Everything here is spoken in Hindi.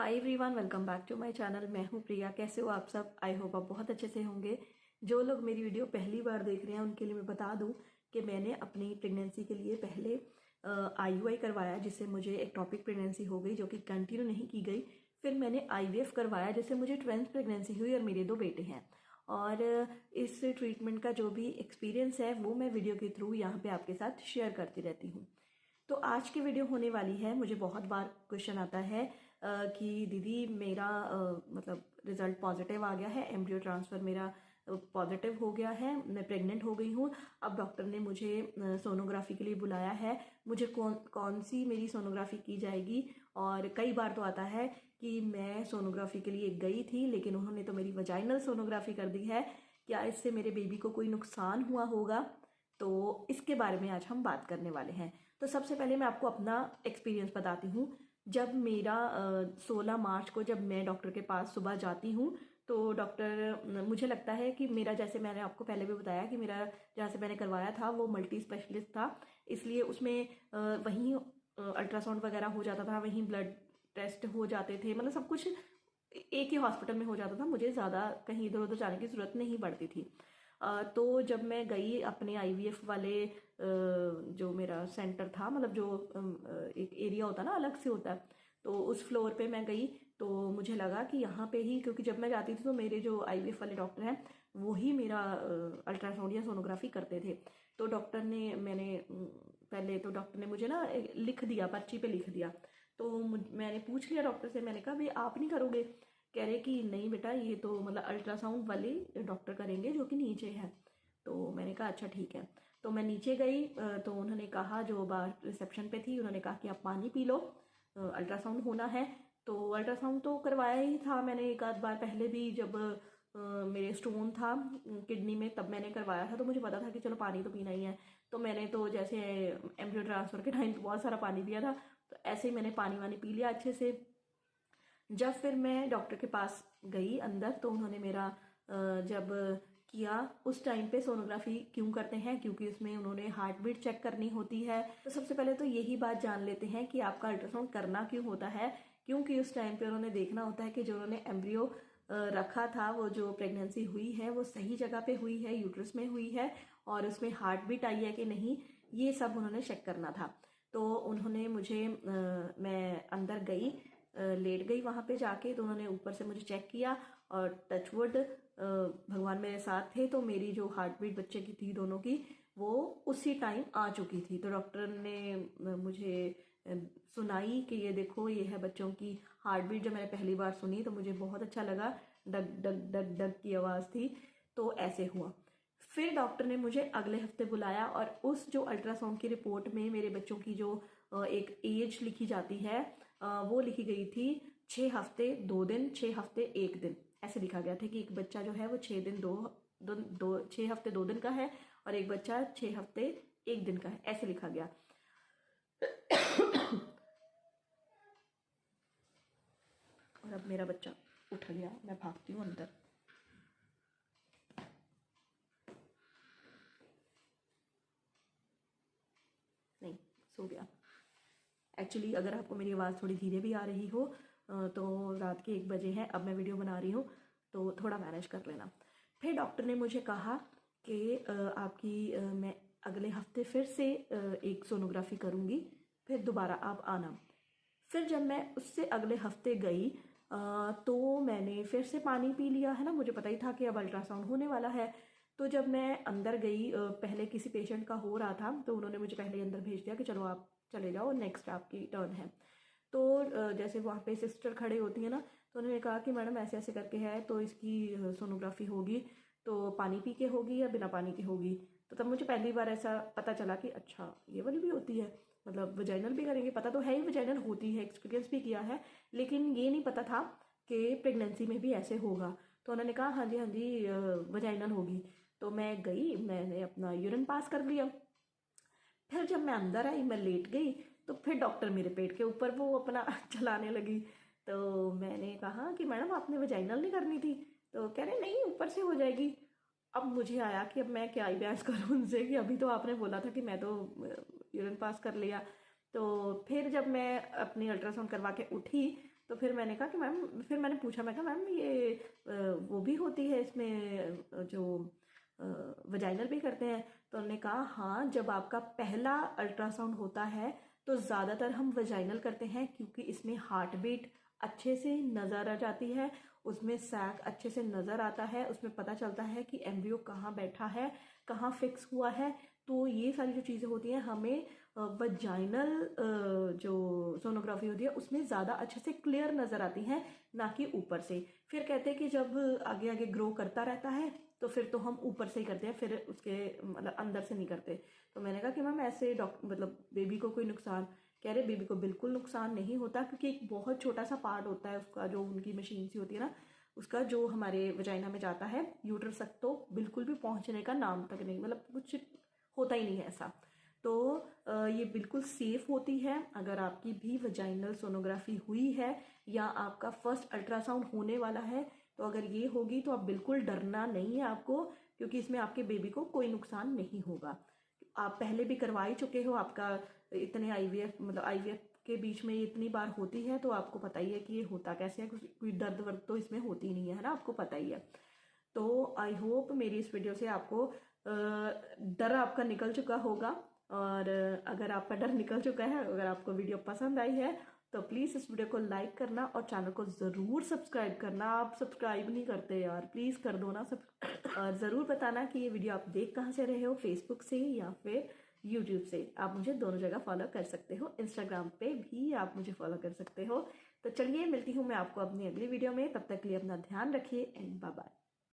Hi everyone, welcome back to my channel. मैं हूं प्रिया। कैसे हो आप सब? आई होप आप बहुत अच्छे से होंगे। जो लोग मेरी वीडियो पहली बार देख रहे हैं उनके लिए मैं बता दूं कि मैंने अपनी प्रेगनेंसी के लिए पहले IUI करवाया, जिससे मुझे एक्टोपिक प्रेगनेंसी हो गई जो कि कंटिन्यू नहीं की गई। फिर मैंने IVF करवाया, जिससे मुझे ट्विंस प्रेगनेंसी हुई और मेरे 2 बेटे हैं। और इस ट्रीटमेंट का जो भी एक्सपीरियंस है वो मैं वीडियो के थ्रू यहाँ पे आपके साथ शेयर करती रहती हूँ। तो आज की वीडियो होने वाली है, मुझे बहुत बार क्वेश्चन आता है कि दीदी मेरा मतलब रिजल्ट पॉजिटिव आ गया है, एम्ब्रियो ट्रांसफ़र मेरा पॉजिटिव हो गया है, मैं प्रेग्नेंट हो गई हूँ। अब डॉक्टर ने मुझे सोनोग्राफी के लिए बुलाया है, मुझे कौन कौन सी मेरी सोनोग्राफी की जाएगी। और कई बार तो आता है कि मैं सोनोग्राफी के लिए गई थी लेकिन उन्होंने तो मेरी वजाइनल सोनोग्राफी कर दी है, क्या इससे मेरे बेबी को कोई नुकसान हुआ होगा? तो इसके बारे में आज हम बात करने वाले हैं। तो सबसे पहले मैं आपको अपना एक्सपीरियंस बताती हूँ। जब मेरा 16 मार्च को जब मैं डॉक्टर के पास सुबह जाती हूँ तो डॉक्टर, मुझे लगता है कि मेरा, जैसे मैंने आपको पहले भी बताया कि मेरा जहाँ से मैंने करवाया था वो मल्टी स्पेशलिस्ट था, इसलिए उसमें वहीं अल्ट्रासाउंड वगैरह हो जाता था, वहीं ब्लड टेस्ट हो जाते थे, मतलब सब कुछ एक ही हॉस्पिटल में हो जाता था, मुझे ज़्यादा कहीं इधर उधर जाने की ज़रूरत नहीं पड़ती थी। तो जब मैं गई अपने IVF वाले जो मेरा सेंटर था, मतलब जो एक एरिया होता ना अलग से होता है, तो उस फ्लोर पे मैं गई तो मुझे लगा कि यहाँ पे ही, क्योंकि जब मैं जाती थी तो मेरे जो IVF वाले डॉक्टर हैं वो ही मेरा अल्ट्रासाउंड या सोनोग्राफी करते थे। तो डॉक्टर ने, पहले तो डॉक्टर ने मुझे ना लिख दिया, पर्ची पे लिख दिया। तो मैंने पूछ लिया डॉक्टर से, मैंने कहा भाई आप नहीं करोगे? कह रहे कि नहीं बेटा, ये तो मतलब अल्ट्रासाउंड वाले डॉक्टर करेंगे जो कि नीचे है। तो मैंने कहा अच्छा ठीक है। तो मैं नीचे गई तो उन्होंने कहा, जो बाहर रिसेप्शन पे थी, उन्होंने कहा कि आप पानी पी लो, अल्ट्रासाउंड होना है। तो अल्ट्रासाउंड तो करवाया ही था मैंने एक आध बार पहले भी, जब मेरे स्टोन था किडनी में तब मैंने करवाया था, तो मुझे पता था कि चलो पानी तो पीना ही है। तो मैंने तो जैसे एम्ब्रियो ट्रांसफर के टाइम बहुत सारा पानी पिया था, तो ऐसे ही मैंने पानी वानी पी लिया अच्छे से। जब फिर मैं डॉक्टर के पास गई अंदर तो उन्होंने मेरा जब किया, उस टाइम पे सोनोग्राफी क्यों करते हैं? क्योंकि उसमें उन्होंने हार्ट बीट चेक करनी होती है। तो सबसे पहले तो यही बात जान लेते हैं कि आपका अल्ट्रासाउंड करना क्यों होता है। क्योंकि उस टाइम पे उन्होंने देखना होता है कि जो उन्होंने एम्ब्रियो रखा था, वो जो प्रेगनेंसी हुई है वो सही जगह पे हुई है, यूट्रस में हुई है, और उसमें हार्ट बीट आई है कि नहीं, ये सब उन्होंने चेक करना था। तो उन्होंने मुझे मैं अंदर गई, लेट गई वहां पे जाके, तो उन्होंने ऊपर से मुझे चेक किया और टचवुड भगवान मेरे साथ थे, तो मेरी जो हार्ट बीट बच्चे की थी दोनों की, वो उसी टाइम आ चुकी थी। तो डॉक्टर ने मुझे सुनाई कि ये देखो, ये है बच्चों की हार्ट बीट। जब मैंने पहली बार सुनी तो मुझे बहुत अच्छा लगा, डग डग डग डग की आवाज़ थी। तो ऐसे हुआ। फिर डॉक्टर ने मुझे अगले हफ्ते बुलाया और उस जो अल्ट्रासाउंड की रिपोर्ट में मेरे बच्चों की जो एक एज लिखी जाती है, वो लिखी गई थी 6 हफ्ते 2 दिन, 6 हफ्ते 1 दिन, ऐसे लिखा गया था कि एक बच्चा जो है वो 6 दिन 6 हफ्ते 2 दिन का है और एक बच्चा 6 हफ्ते 1 दिन का है, ऐसे लिखा गया। और अब मेरा बच्चा उठ गया, मैं भागती हूँ अंदर। नहीं, सो गया। एक्चुअली अगर आपको मेरी आवाज़ थोड़ी धीरे भी आ रही हो तो रात के 1 बजे है, अब मैं वीडियो बना रही हूँ, तो थोड़ा मैनेज कर लेना। फिर डॉक्टर ने मुझे कहा कि आपकी मैं अगले हफ्ते फिर से एक सोनोग्राफी करूँगी, फिर दोबारा आप आना। फिर जब मैं उससे अगले हफ्ते गई तो मैंने फिर से पानी पी लिया, है ना, मुझे पता ही था कि अब अल्ट्रासाउंड होने वाला है। तो जब मैं अंदर गई, पहले किसी पेशेंट का हो रहा था तो उन्होंने मुझे पहले अंदर भेज दिया कि चलो आप चले जाओ, नेक्स्ट आपकी टर्न है। तो जैसे वहाँ पे सिस्टर खड़े होती है ना, तो उन्होंने कहा कि मैडम ऐसे ऐसे करके है, तो इसकी सोनोग्राफी होगी, तो पानी पी के होगी या बिना पानी के होगी? तो तब मुझे पहली बार ऐसा पता चला कि अच्छा ये वाली भी होती है, मतलब वजाइनल भी करेंगे। पता तो है ही वजाइनल होती है, एक्सपीरियंस भी किया है, लेकिन ये नहीं पता था कि प्रेगनेंसी में भी ऐसे होगा। तो उन्होंने कहा हाँ जी वजाइनल होगी। तो मैं गई, मैंने अपना यूरिन पास कर लिया। फिर जब मैं अंदर आई, मैं लेट गई, तो फिर डॉक्टर मेरे पेट के ऊपर वो अपना चलाने लगी। तो मैंने कहा कि मैडम आपने वजाइनल नहीं करनी थी? तो कह रहे नहीं, ऊपर से हो जाएगी। अब मुझे आया कि अब मैं क्या ही बहस करूँ उनसे, कि अभी तो आपने बोला था कि मैं तो यूरिन पास कर लिया। तो फिर जब मैं अपनी अल्ट्रासाउंड करवा के उठी तो फिर मैंने कहा कि मैम, फिर मैंने पूछा, मैं कहा मैम ये वो भी होती है इसमें जो वजाइनल भी करते हैं? तो उन्होंने कहा हाँ, जब आपका पहला अल्ट्रासाउंड होता है तो ज़्यादातर हम वजाइनल करते हैं, क्योंकि इसमें हार्ट बीट अच्छे से नज़र आ जाती है, उसमें सैक अच्छे से नज़र आता है, उसमें पता चलता है कि एम्ब्रियो कहाँ बैठा है, कहाँ फिक्स हुआ है। तो ये सारी जो चीज़ें होती हैं हमें वजाइनल जो सोनोग्राफी होती है उसमें ज़्यादा अच्छे से क्लियर नज़र आती हैं, ना कि ऊपर से। फिर कहते हैं कि जब आगे आगे ग्रो करता रहता है तो फिर तो हम ऊपर से ही करते हैं, फिर उसके मतलब अंदर से नहीं करते। तो मैंने कहा कि मैम ऐसे मतलब बेबी को कोई नुकसान? कह रहे बेबी को बिल्कुल नुकसान नहीं होता, क्योंकि एक बहुत छोटा सा पार्ट होता है उसका, जो उनकी मशीन सी होती है ना, उसका जो हमारे वजाइना में जाता है, यूट्रस तक तो बिल्कुल भी पहुंचने का नाम तक नहीं, मतलब कुछ होता ही नहीं है ऐसा। तो ये बिल्कुल सेफ होती है। अगर आपकी भी वजाइनल सोनोग्राफी हुई है या आपका फर्स्ट अल्ट्रासाउंड होने वाला है, तो अगर ये होगी तो आप बिल्कुल डरना नहीं है आपको, क्योंकि इसमें आपके बेबी को कोई नुकसान नहीं होगा। आप पहले भी करवा ही चुके हो, आपका इतने आईवीएफ मतलब आईवीएफ के बीच में इतनी बार होती है, तो आपको पता ही है कि ये होता कैसे है। कोई दर्द वर्द तो इसमें होती नहीं है ना, आपको पता ही है। तो आई होप मेरी इस वीडियो से आपको डर आपका निकल चुका होगा। और अगर आपका डर निकल चुका है, अगर आपको वीडियो पसंद आई है, तो प्लीज़ इस वीडियो को लाइक करना और चैनल को ज़रूर सब्सक्राइब करना। आप सब्सक्राइब नहीं करते यार, प्लीज़ कर दो ना सब। और ज़रूर बताना कि ये वीडियो आप देख कहाँ से रहे हो, फेसबुक से या फिर यूट्यूब से। आप मुझे दोनों जगह फॉलो कर सकते हो, इंस्टाग्राम पे भी आप मुझे फॉलो कर सकते हो। तो चलिए, मिलती हूँ मैं आपको अपनी अगली वीडियो में। तब तक के लिए अपना ध्यान रखिए एंड बाय बाय।